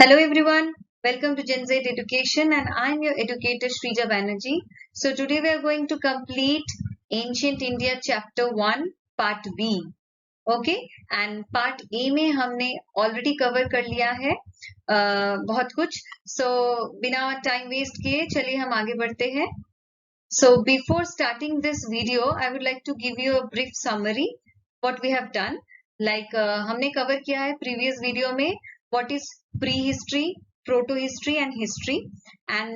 Hello everyone, welcome to Gen Z Education and I'm your educator Shrija Banerjee. So today we are going to complete Ancient India Chapter 1 Part B. Okay, and Part A में हमने already cover कर लिया है बहुत कुछ. So बिना time waste किए चलिए हम आगे बढ़ते हैं. So before starting this video, I would like to give you a brief summary what we have done. Like हमने cover किया है previous video में what is prehistory, proto-history and history, and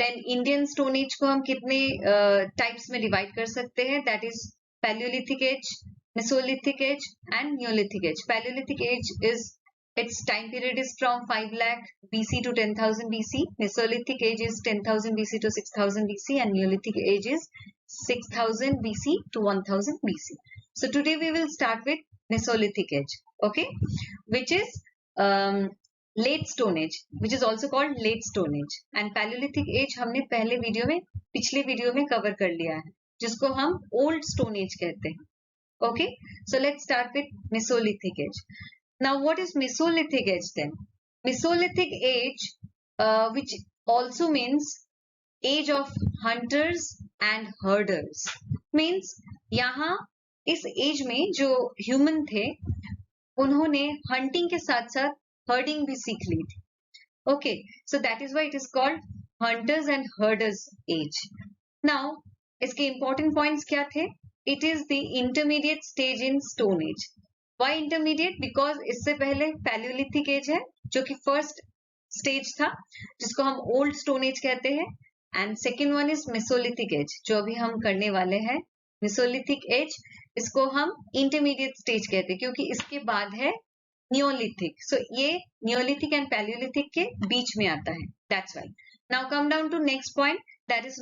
then Indian Stone Age को हम कितने types में divide कर सकते हैं. That is Paleolithic age, Mesolithic age and Neolithic age. Paleolithic age is its time period is from 5 lakh BC to 10,000 BC. Mesolithic age is 10,000 BC to 6,000 BC and Neolithic age is 6,000 BC to 1,000 BC. So today we will start with Mesolithic age, okay, which is late Stone Age, which is also called late Stone Age. And Paleolithic age हमने पहले video में पिछले video में cover कर लिया है जिसको हम Old Stone Age कहते हैं. Okay, so let's start with Mesolithic age. Now, what is Mesolithic age then? Mesolithic age, which also means age of hunters and herders, means यहाँ इस age में जो human थे उन्होंने hunting के साथ साथ herding भी सीख ली थी. Okay, so that is why it is called hunters and herders age. Now, इसके important points क्या थे? It is the intermediate stage in Stone Age. Why intermediate? Because इससे पहले Paleolithic age है जो कि first stage था जिसको हम Old Stone Age कहते हैं, and second one is Mesolithic age जो अभी हम करने वाले हैं. Mesolithic age इसको हम intermediate stage कहते हैं क्योंकि इसके बाद है Neolithic. So ये Neolithic and Paleolithic के बीच में आता है. That's why. Now come down to next point, that is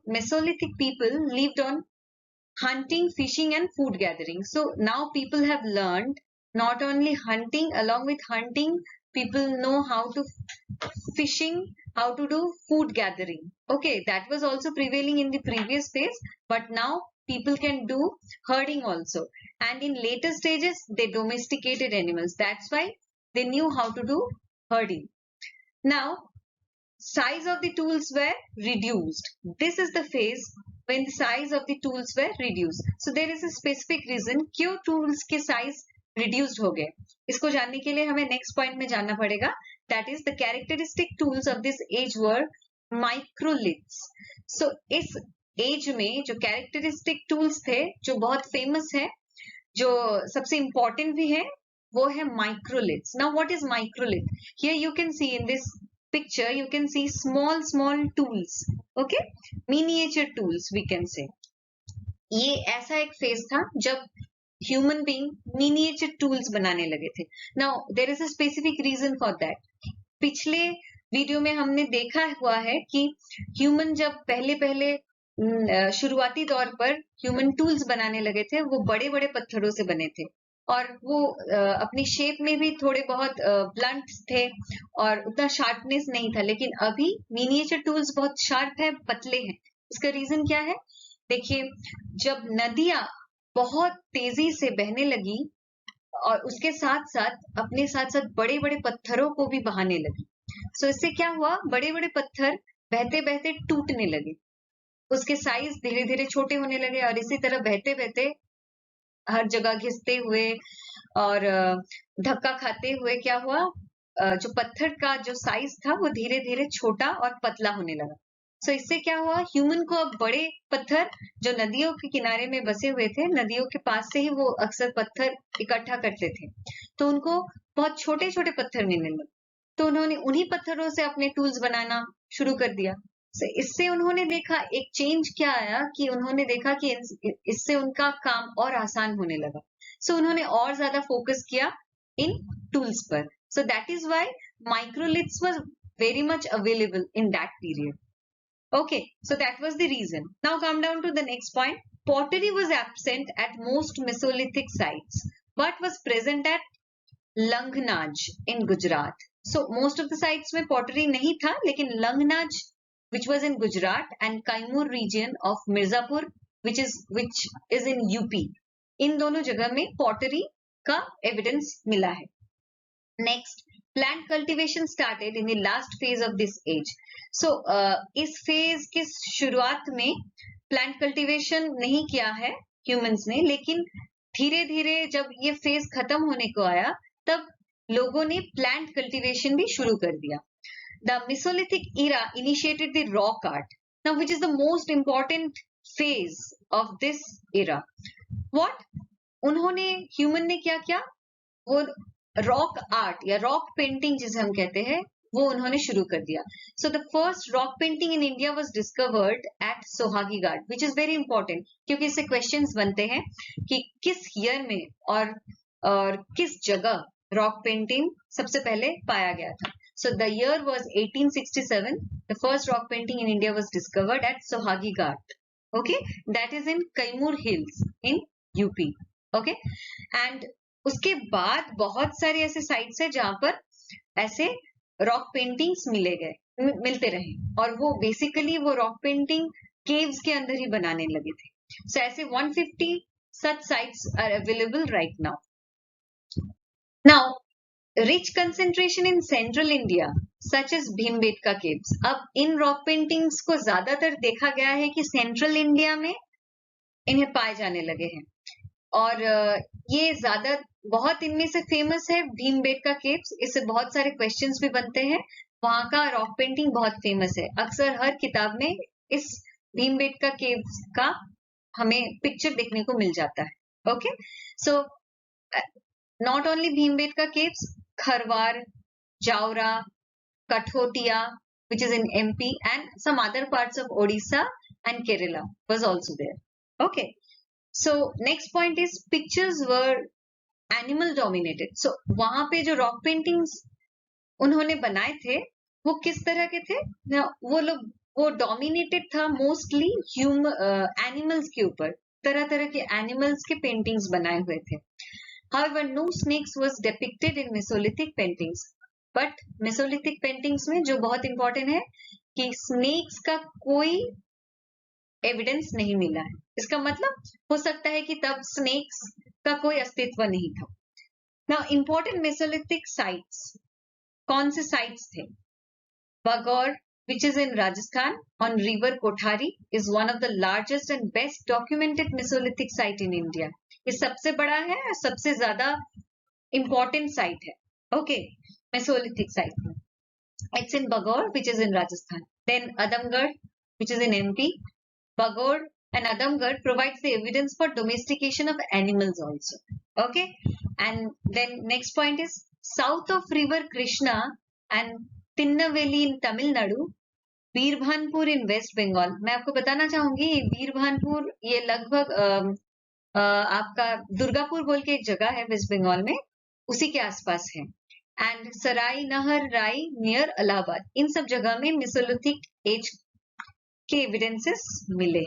Mesolithic people lived on hunting, fishing and food gathering. So now people have learned not only hunting, along with hunting people know how to fishing, how to do food gathering. Okay, that was also prevailing in the previous phase, but now people can do herding also. And in later stages they domesticated animals. That's why they knew how to do herding. Now size of the tools were reduced. This is the phase when the size of the tools were reduced. So there is a specific reason क्यों tools के size reduced हो गए. इसको जानने के लिए हमें next point में जानना पड़ेगा. That is the characteristic tools of this age were microliths. So इस age में जो characteristic tools थे जो बहुत famous है जो सबसे important भी है वो है microliths. Now what is microlith? Here you can see in this picture you can see small tools. Okay, miniature tools we can say. ये ऐसा एक phase था जब human being miniature tools बनाने लगे थे. Now there is a specific reason for that. पिछले video में हमने देखा हुआ है कि human जब पहले शुरुआती दौर पर human tools बनाने लगे थे वो बड़े पत्थरों से बने थे और वो अपनी शेप में भी थोड़े बहुत ब्लंट थे और उतना शार्पनेस नहीं था. लेकिन अभी मिनिएचर टूल्स बहुत शार्प है, पतले हैं. इसका रीजन क्या है? देखिए, जब नदियां बहुत तेजी से बहने लगी और उसके साथ साथ अपने साथ साथ बड़े पत्थरों को भी बहाने लगी. सो इससे क्या हुआ? बड़े पत्थर बहते टूटने लगे, उसके साइज धीरे छोटे होने लगे और इसी तरह बहते हर जगह घिसते हुए और धक्का खाते हुए क्या हुआ? जो पत्थर का जो साइज था वो धीरे छोटा और पतला होने लगा. सो इससे क्या हुआ? ह्यूमन को अब बड़े पत्थर जो नदियों के किनारे में बसे हुए थे, नदियों के पास से ही वो अक्सर पत्थर इकट्ठा करते थे, तो उनको बहुत छोटे पत्थर मिलने लगे. तो उन्होंने उन्हीं पत्थरों से अपने टूल्स बनाना शुरू कर दिया. इससे उन्होंने देखा एक चेंज क्या आया कि उन्होंने देखा कि इससे उनका काम और आसान होने लगा. सो उन्होंने और ज्यादा फोकस किया इन टूल्स पर. So that is why microliths was very much available in that period. Okay, so that was the reason. Now come down to the next point. Pottery was absent at most Mesolithic sites, but was present at Langnaj in Gujarat. So most of the sites में pottery नहीं था, लेकिन Langnaj, which was in Gujarat, and Kaimur region of Mirzapur, which is in UP, इन दोनों जगह में pottery का evidence मिला है. Next, plant cultivation started in the last phase of this age. So इस phase की शुरुआत में plant cultivation नहीं किया है humans ने, लेकिन धीरे धीरे जब ये phase खत्म होने को आया तब लोगों ने plant cultivation भी शुरू कर दिया. The Mesolithic era initiated the rock art, now which is the most important phase of this era. What? उन्होंने human ने क्या किया? वो रॉक आर्ट या रॉक पेंटिंग जिसे हम कहते हैं वो उन्होंने शुरू कर दिया. So the first rock painting in India was discovered at Sohagi Ghat, which is very important क्योंकि इससे क्वेश्चंस बनते हैं कि किस ईयर में और किस जगह रॉक पेंटिंग सबसे पहले पाया गया था. So the year was 1867. The first rock painting in India was discovered at Sohagi Ghat. Okay, that is in Kaimur hills in UP. Okay, and उसके बाद बहुत सारे ऐसे साइट्स है जहां पर ऐसे रॉक पेंटिंग्स मिलते रहे और वो बेसिकली वो रॉक पेंटिंग केव्स के अंदर ही बनाने लगे थे. सो ऐसे 150 such sites are available right now. Now, rich concentration in central India such as Bhimbetka caves. अब इन रॉक पेंटिंग्स को ज्यादातर देखा गया है कि सेंट्रल इंडिया में इन्हें पाए जाने लगे हैं और ये ज्यादा बहुत इनमें से फेमस है भीमबेटका केव्स. इससे बहुत सारे क्वेश्चंस भी बनते हैं. वहां का रॉक पेंटिंग बहुत फेमस है. अक्सर हर किताब में इस भीमबेटका केव्स का हमें पिक्चर देखने को मिल जाता है. Okay, so not only Bhimbetka caves, Kharwar, Jaora, Kathotia which is in MP and some other parts of Odisha and Kerala was also there. Okay, so next point is pictures were animal dominated. So वहां पे जो rock paintings उन्होंने बनाए थे वो किस तरह के थे? वो डोमिनेटेड था मोस्टली एनिमल्स के ऊपर. तरह तरह के एनिमल्स के पेंटिंग्स बनाए हुए थे. However, no snakes was depicted in Mesolithic paintings. But Mesolithic paintings में जो बहुत इंपॉर्टेंट है कि स्नेक्स का कोई एविडेंस नहीं मिला है. इसका मतलब हो सकता है कि तब स्नेक्स का कोई अस्तित्व नहीं था. Now, important Mesolithic sites, कौन से sites थे? Bagor, which is in Rajasthan on river Kothari, is one of the largest and best documented Mesolithic site in India. ये सबसे बड़ा है और सबसे ज्यादा important site है. Okay, Mesolithic site. It's in Bagor, which is in Rajasthan. Then Adamgarh, which is in MP. Bagor and Adamgarh provides the evidence for domestication of animals also. Okay, and then next point is south of river Krishna and Tinnaveli in Tamil Nadu, Birbhanpur in West Bengal. मैं आपको बताना चाहूंगी बीरभानपुर ये लगभग आपका दुर्गापुर बोल के एक जगह है वेस्ट बंगाल में, उसी के आसपास है. एंड सराय नहर राई नियर इलाहाबाद, इन सब जगह में मेसोलिथिक एज के एविडेंसेस मिले.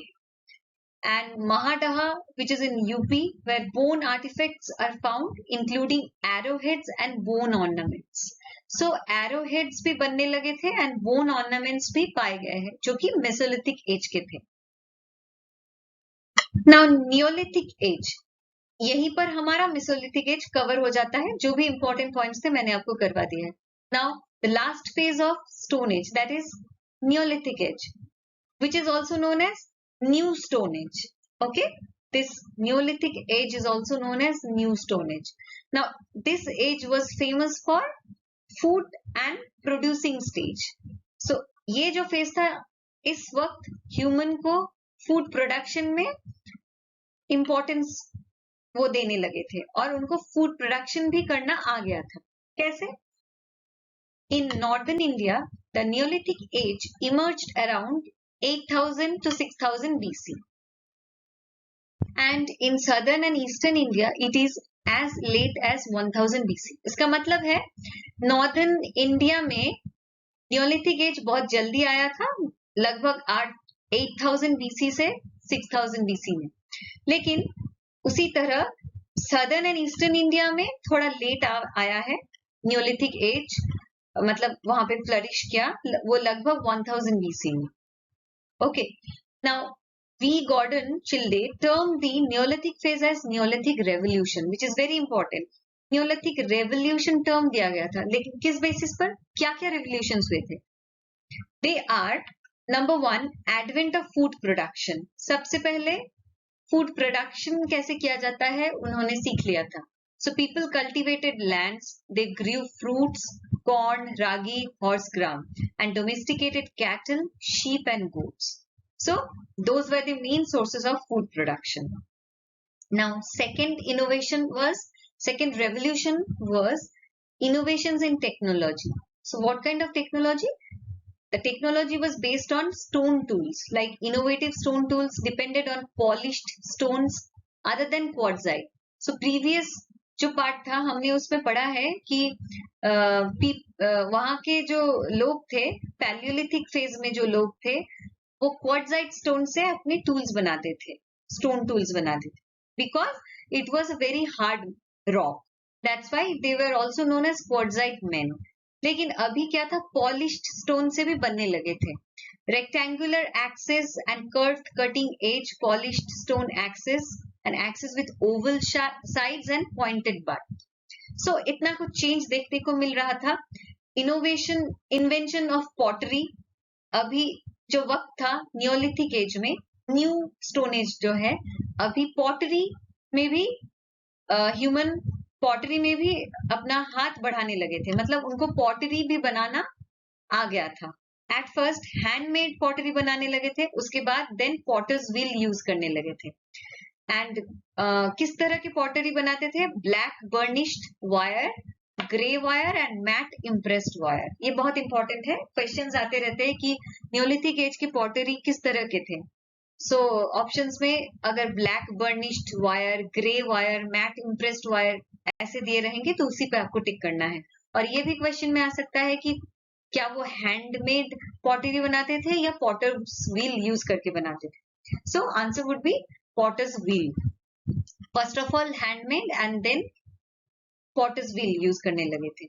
And Mahadaha which is in UP where bone artifacts are found including arrowheads and bone ornaments. So arrowheads भी बनने लगे थे and bone ornaments भी पाए गए हैं जो कि मेसोलिथिक एज के थे. Now Neolithic age, यहीं पर हमारा मेसोलिथिक एज कवर हो जाता है. जो भी इंपॉर्टेंट पॉइंट्स थे मैंने आपको करवा दिए हैं. Now the last phase of stone age, that is Neolithic age, which is also known as New Stone Age. Okay, this Neolithic age is also known as New Stone Age. Now this age was famous for food and producing stage. So ये जो phase था इस वक्त human को food production में importance वो देने लगे थे और उनको फूड प्रोडक्शन भी करना आ गया था. कैसे? In northern India, the Neolithic age emerged around 8000 to 6000 BC. And in southern and eastern India, it is as late as 1000 BC. इसका मतलब है northern India में Neolithic age बहुत जल्दी आया था, लगभग 8000 BC से 6000 BC में. लेकिन उसी तरह सदर्न एंड ईस्टर्न इंडिया में थोड़ा लेट आया है न्यूलिथिक एज, मतलब वहां पे फ्लरिश किया वो लगभग 1000 BC में. Okay, now V. Gordon Childe termed the Neolithic phase as Neolithic Revolution, which is very important. Neolithic revolution term दिया गया था, लेकिन किस बेसिस पर, क्या क्या रेवोल्यूशंस हुए थे? They are number 1 advent of food production. सबसे पहले फूड प्रोडक्शन कैसे किया जाता है उन्होंने सीख लिया था. So people cultivated lands, they grew fruits, corn, ragi, horse gram, and domesticated cattle, sheep, and goats. So those were the main sources of food production. Now, second revolution was innovations in technology. So what kind of technology? The technology was based on stone tools, like innovative stone tools depended on polished stones other than quartzite. So previous जो part था हमने उसमें पढ़ा है कि वहां के जो लोग थे, पैलियोलिथिक फेज में जो लोग थे, वो क्वार्ट्जाइट स्टोन से अपने टूल्स बनाते थे, स्टोन टूल्स बनाते थे, because it was a very hard rock. That's why they were also known as quartzite man. लेकिन अभी क्या था, पॉलिश्ड स्टोन से भी बनने लगे थे. Rectangular axes and curved cutting edge polished stone axes and axes with oval sides and pointed butt. So इतना कुछ चेंज देखने को मिल रहा था. Invention of pottery. अभी जो वक्त था नियोलिथिक एज में, न्यू स्टोन एज जो है, अभी पॉटरी में भी ह्यूमन पॉटरी में भी अपना हाथ बढ़ाने लगे थे, मतलब उनको पॉटरी भी बनाना आ गया था. एट फर्स्ट हैंडमेड पॉटरी बनाने लगे थे, उसके बाद देन पॉटर्स व्हील यूज करने लगे थे. एंड किस तरह की पॉटरी बनाते थे? Black burnished ware, grey ware and mat impressed ware. ये बहुत इंपॉर्टेंट है, क्वेश्चंस आते रहते हैं कि नियोलिथिक एज की पॉटरी किस तरह के थे. सो ऑप्शंस में अगर black burnished ware, grey ware, mat impressed ware ऐसे दिए रहेंगे तो उसी पे आपको टिक करना है. और ये भी क्वेश्चन में आ सकता है कि क्या वो हैंडमेड पॉटरी बनाते थे या पॉटर्स व्हील यूज करके बनाते थे. So answer would be potter's wheel. First of all handmade and then potter's wheel use करने लगे थे.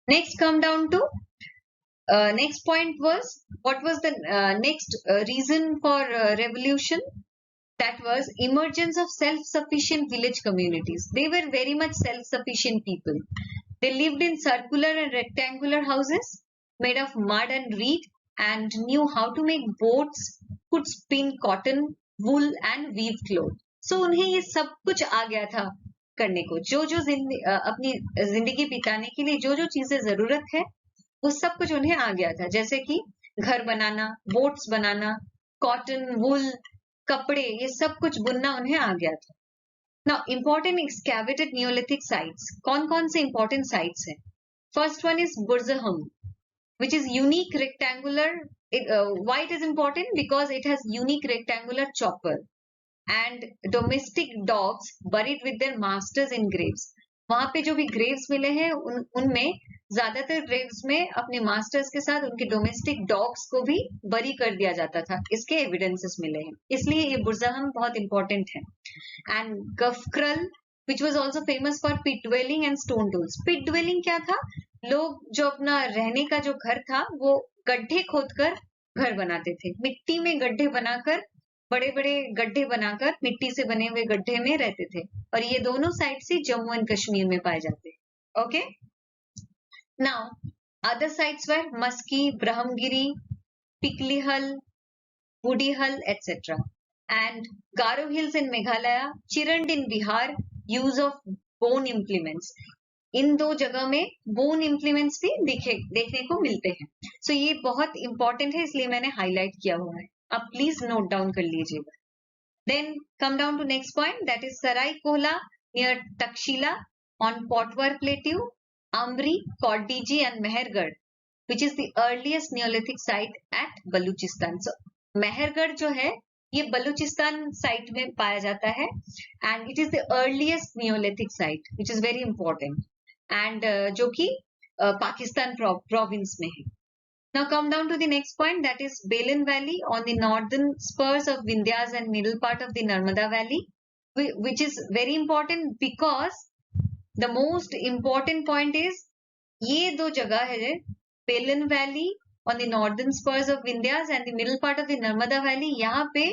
Next come down to next point was, what was the next reason for revolution? That was emergence of self-sufficient village communities. They were very much self-sufficient people. They lived in circular and rectangular houses made of mud and reed and knew how to make boats, could spin cotton, wool and weave cloth. So उन्हें ये सब कुछ आ गया था करने को. जो अपनी जिंदगी बिताने के लिए जो चीजें जरूरत है वो सब कुछ उन्हें आ गया था, जैसे कि घर बनाना, बोट्स बनाना, कॉटन, वुल, कपड़े, ये सब कुछ बुनना उन्हें आ गया था. Now important excavated Neolithic sites. कौन कौन से इंपॉर्टेंट साइट्स हैं? First one is Burzahom, which is unique rectangular. Why it is important? Because it has unique rectangular chopper and domestic dogs buried with their masters in graves. वहां पे जो भी Graves मिले हैं उनमें ज्यादातर ग्रेव्स में अपने मास्टर्स के साथ उनके डोमेस्टिक डॉग्स को भी बरी कर दिया जाता था. इसके एविडेंसेस मिले हैं, इसलिए ये बुर्जहम बहुत इंपॉर्टेंट है. And Gufkral, which was also famous for pit dwelling and stone tools. pit dwelling क्या था? लोग जो अपना रहने का जो घर था वो गड्ढे खोदकर घर बनाते थे, मिट्टी में गड्ढे बनाकर, बड़े बड़े गड्ढे बनाकर मिट्टी से बने हुए गड्ढे में रहते थे. और ये दोनों साइट्स ही जम्मू एंड कश्मीर में पाए जाते हैं. Okay, now other sites were Maski, Brahmagiri, Piklihal, Budihal etc. and Garo Hills in Meghalaya, Chirand in Bihar, use of bone implements. इन दो जगह में बोन इम्प्लीमेंट्स भी देखने को मिलते हैं. सो ये बहुत इंपॉर्टेंट है, इसलिए मैंने हाईलाइट किया हुआ है, आप प्लीज नोट डाउन कर लीजिएगा. Then come down to next point, that is Sarai Khola near Taxila on Potwar plateau, Amri, Kot Diji and Mehrgarh, which is the earliest Neolithic site at Baluchistan. So Mehrgarh जो है ये बलूचिस्तान साइट में पाया जाता है and it is the earliest Neolithic site which is very important and जो कि Pakistan province में है. Now come down to the next point, that is Belin Valley on the northern spurs of Vindhyas and middle part of the Narmada Valley, which is very important because the most important point is ये दो जगह है, Belin Valley on the northern spurs of Vindhyas and the middle part of the Narmada Valley. यहाँ पे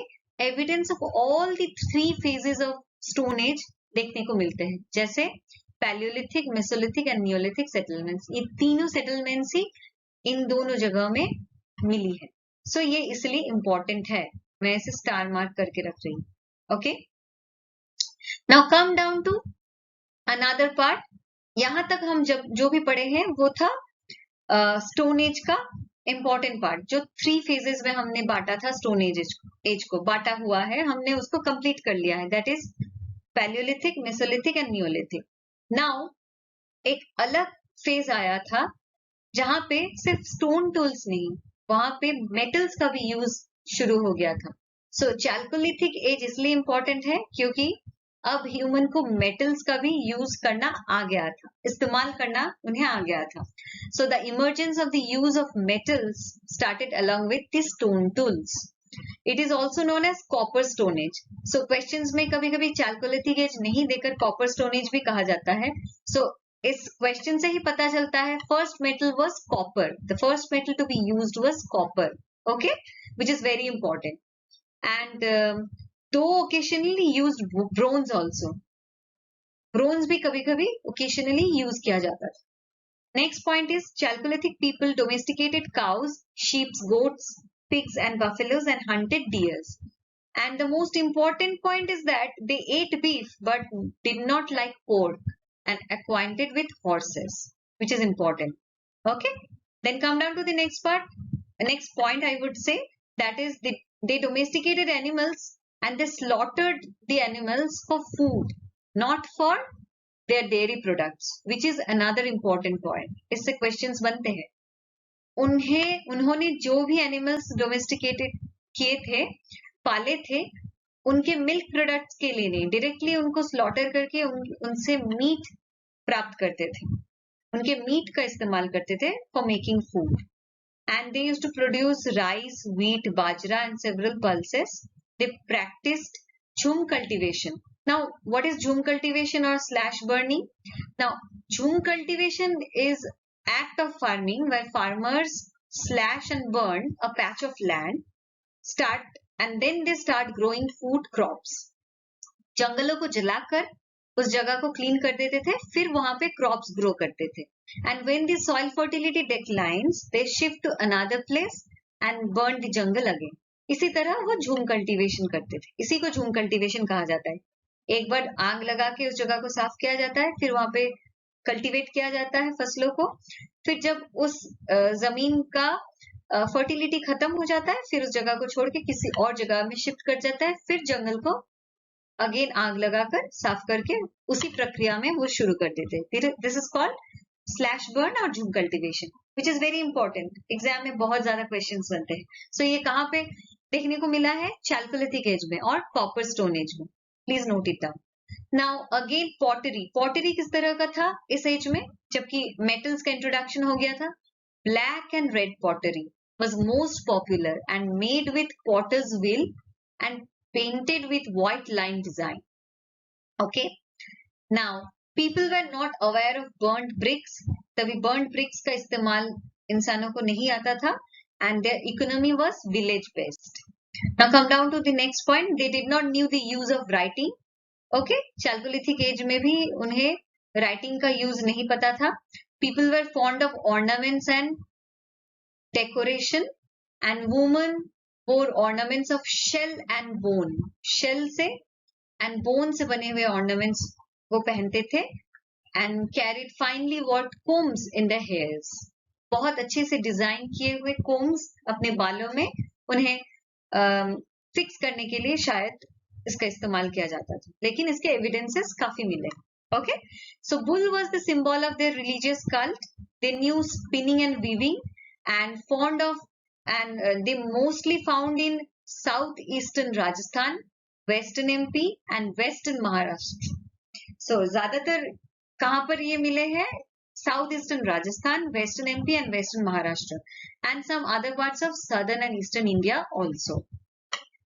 evidence of all the three phases of Stone Age देखने को मिलते हैं, जैसे Palaeolithic, Mesolithic and Neolithic settlements, ये तीनों सेटलमेंट्स ही इन दोनों जगह में मिली है। सो ये इसलिए इंपॉर्टेंट है, मैं इसे स्टार मार्क करके रख रही हूँ। Okay, now come down to another part. यहां तक हम जब जो भी पढ़े हैं वो था स्टोन एज का इंपॉर्टेंट पार्ट, जो 3 फेजेस में हमने बांटा था स्टोन एज को बांटा हुआ है, हमने उसको कंप्लीट कर लिया है। That is Palaeolithic, Mesolithic and Neolithic. Now एक अलग फेज आया था जहां पे सिर्फ स्टोन टूल्स नहीं, वहां पे मेटल्स का भी यूज शुरू हो गया था। सो चैल्कोलिथिक एज इसलिए इंपॉर्टेंट है क्योंकि अब ह्यूमन को मेटल्स का भी यूज करना आ गया था, इस्तेमाल करना उन्हें आ गया था। So the emergence of the use of metals started along with the stone tools. It is also known as copper stone age. So questions में कभी कभी चैल्कोलिथिक एज नहीं देकर कॉपर स्टोन एज भी कहा जाता है। सो इस क्वेश्चन से ही पता चलता है first metal was copper, the first metal to be used was copper, okay, which is very important. And though occasionally used bronze also, bronze भी कभी कभी ओकेशनली यूज किया जाता था। Next point is Chalcolithic people domesticated cows, sheep, goats, pigs and buffaloes and hunted deers. And the most important point is that they ate beef but did not like pork and acquainted with horses, which is important. Okay, then come down to the next part. The next point I would say, that is they domesticated animals and they slaughtered the animals for food, not for their dairy products, which is another important point. इससे questions बनते हैं। उन्होंने जो भी animals domesticated किए थे, पाले थे, उनके मिल्क प्रोडक्ट्स के लिए नहीं, डायरेक्टली उनको स्लॉटर करके उनसे मीट प्राप्त करते थे, उनके मीट का इस्तेमाल करते थे for making food. And they used to produce rice, wheat, bajra and several pulses. They practised jhum cultivation. Now, what is jhum cultivation or slash burning? Now, jhum cultivation is act of farming where farmers slash and burn a patch of land, and then they start growing food crops. जंगलों को जलाकर उस जगह को clean कर देते थे, फिर वहां पे क्रॉप्स ग्रो करते थे। And when the soil fertility declines, they shift to another place and burn the jungle again. इसी तरह वो झूम कल्टीवेशन करते थे, इसी को झूम कल्टीवेशन कहा जाता है। एक बार आग लगा के उस जगह को साफ किया जाता है, फिर वहां पे कल्टीवेट किया जाता है फसलों को, फिर जब उस जमीन का फर्टिलिटी खत्म हो जाता है, फिर उस जगह को छोड़ के किसी और जगह में शिफ्ट कर जाता है, फिर जंगल को अगेन आग लगाकर साफ करके उसी प्रक्रिया में वो शुरू कर देते हैं। This is called slash burn और झूम cultivation, which is very important. Exam में बहुत ज्यादा क्वेश्चंस बनते हैं। सो ये कहाँ पे देखने को मिला है? चैल्कोलिथिक एज में और कॉपर स्टोन एज में। Please note it down. Now again pottery. Pottery किस तरह का था इस एज में, जबकि मेटल्स का इंट्रोडक्शन हो गया था? Black and red pottery was most popular and made with potter's wheel and painted with white line design. Okay, now people were not aware of burnt bricks, तभी burnt bricks का इस्तेमाल इंसानों को नहीं आता था, and their economy was village based. Now come down to the next point. They did not knew the use of writing. Okay, Chalcolithic age में भी उन्हें writing का use नहीं पता था. People were fond of ornaments and decoration, and women wore ornaments of shell and bone. Shell से and bone से बने हुए ornaments वो पहनते थे, and carried finely worked combs in their hairs. बहुत अच्छे से डिजाइन किए हुए combs अपने बालों में उन्हें फिक्स करने के लिए शायद इसका इस्तेमाल किया जाता था, लेकिन इसके एविडेंसेस काफी मिले। Okay, so bull was the symbol of their religious cult. They knew spinning and weaving and fond of, and they mostly found in southeastern Rajasthan, western MP and western Maharashtra. So ज्यादातर कहाँ पर ये मिले हैं? Southeastern Rajasthan, western MP and western Maharashtra, and some other parts of southern and eastern India also.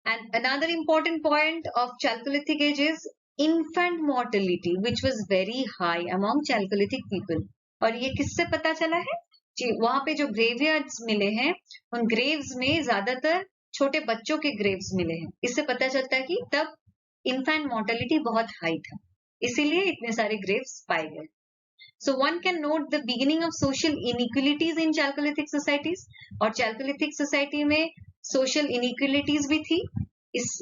And another important point of Chalcolithic age is infant mortality, which was very high among Chalcolithic people. और ये किससे पता चला है? वहां पे जो graveyards मिले हैं, उन ग्रेव्स में ज्यादातर छोटे बच्चों के ग्रेव्स मिले हैं। इससे पता चलता है कि तब इन्फेंट मोर्टेलिटी बहुत हाई था। इसीलिए इतने सारे ग्रेव्स पाए गए. So one can note the beginning of social inequalities in Chalcolithic societies. और Chalcolithic society में social inequalities भी थी. इस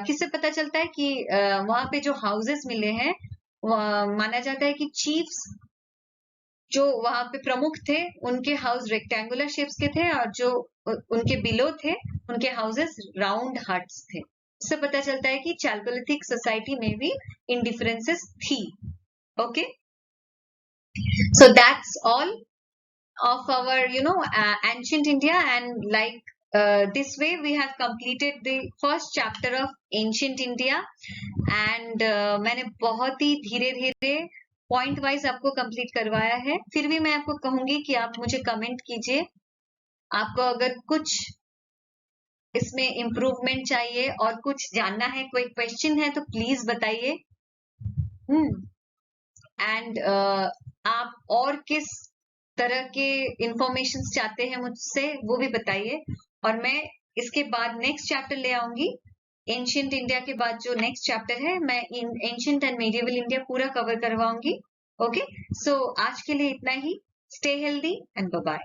किससे पता चलता है कि वहां पे जो houses मिले हैं माना जाता है कि chiefs जो वहां पे प्रमुख थे उनके हाउस रेक्टेंगुलर शेप्स के थे और जो उनके बिलो थे उनके हाउसेस राउंड हट्स थे. इससे पता चलता है कि Chalcolithic society में भी indifferences थी. Okay. So that's all of our ancient India, and like this way we have completed the first chapter of ancient India, and मैंने बहुत ही धीरे धीरे पॉइंट वाइज आपको कंप्लीट करवाया है. फिर भी मैं आपको कहूंगी कि आप मुझे कमेंट कीजिए. आपको अगर कुछ इसमें इम्प्रूवमेंट चाहिए और कुछ जानना है, कोई क्वेश्चन है तो प्लीज बताइए. एंड आप और किस तरह के इंफॉर्मेशन चाहते हैं मुझसे वो भी बताइए. और मैं इसके बाद नेक्स्ट चैप्टर ले आऊंगी. एंशिएंट इंडिया के बाद जो नेक्स्ट चैप्टर है मैं एंशिएंट एंड मेडिएवल इंडिया पूरा कवर करवाऊंगी. ओके, सो आज के लिए इतना ही. Stay healthy and bye bye.